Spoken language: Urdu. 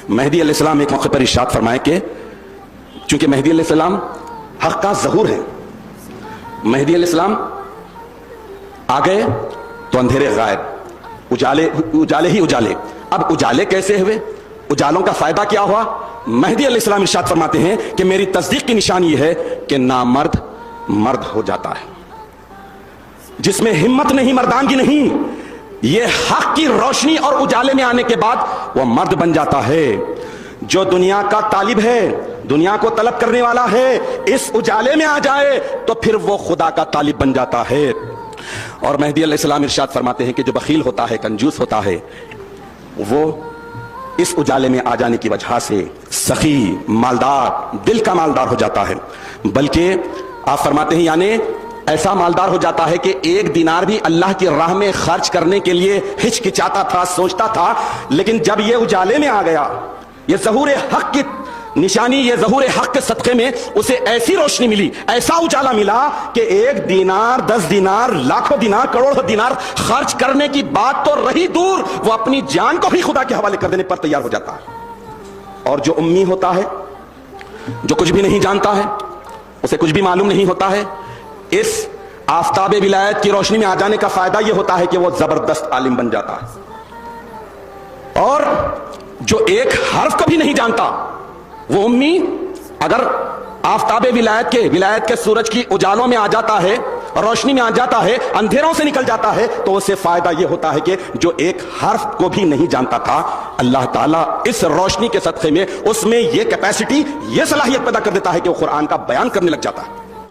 مہدی علیہ السلام ایک موقع پر ارشاد فرمائے کہ چونکہ مہدی علیہ السلام حق کا ظہور ہے، مہدی علیہ السلام آ گئے تو اندھیرے غائب، اجالے ہی اجالے۔ اب اجالے کیسے ہوئے؟ اجالوں کا فائدہ کیا ہوا؟ مہدی علیہ السلام ارشاد فرماتے ہیں کہ میری تصدیق کی نشانی یہ ہے کہ نامرد مرد ہو جاتا ہے، جس میں ہمت نہیں، مردانگی نہیں، یہ حق کی روشنی اور اجالے میں آنے کے بعد وہ مرد بن جاتا ہے۔ جو دنیا کا طالب ہے، دنیا کو طلب کرنے والا ہے، اس اجالے میں آ جائے تو پھر وہ خدا کا طالب بن جاتا ہے۔ اور مہدی علیہ السلام ارشاد فرماتے ہیں کہ جو بخیل ہوتا ہے، کنجوس ہوتا ہے، وہ اس اجالے میں آ جانے کی وجہ سے سخی، مالدار، دل کا مالدار ہو جاتا ہے۔ بلکہ آپ فرماتے ہیں یعنی ایسا مالدار ہو جاتا ہے کہ ایک دینار بھی اللہ کی راہ میں خرچ کرنے کے لیے ہچکچاتا تھا، سوچتا تھا، لیکن جب یہ اجالے میں آ گیا، یہ ظہور حق کی نشانی، یہ ظہور حق کے صدقے میں اسے ایسی روشنی ملی، ایسا اجالا ملا کہ ایک دینار، 10 دینار، لاکھوں دینار، کروڑوں دینار خرچ کرنے کی بات تو رہی دور، وہ اپنی جان کو بھی خدا کے حوالے کر دینے پر تیار ہو جاتا ہے۔ اور جو امی ہوتا ہے، جو کچھ بھی نہیں جانتا ہے، اسے کچھ بھی معلوم نہیں ہوتا ہے، اس آفتاب ولایت کی روشنی میں آ جانے کا فائدہ یہ ہوتا ہے کہ وہ زبردست عالم بن جاتا ہے۔ اور جو ایک حرف کو بھی نہیں جانتا، وہ امی اگر آفتاب ولایت کے سورج کی اجالوں میں آ جاتا ہے، روشنی میں آ جاتا ہے، اندھیروں سے نکل جاتا ہے، تو اسے فائدہ یہ ہوتا ہے کہ جو ایک حرف کو بھی نہیں جانتا تھا، اللہ تعالیٰ اس روشنی کے صدقے میں اس میں یہ کیپیسٹی، یہ صلاحیت پیدا کر دیتا ہے کہ وہ قرآن کا بیان کرنے لگ جاتا ہے۔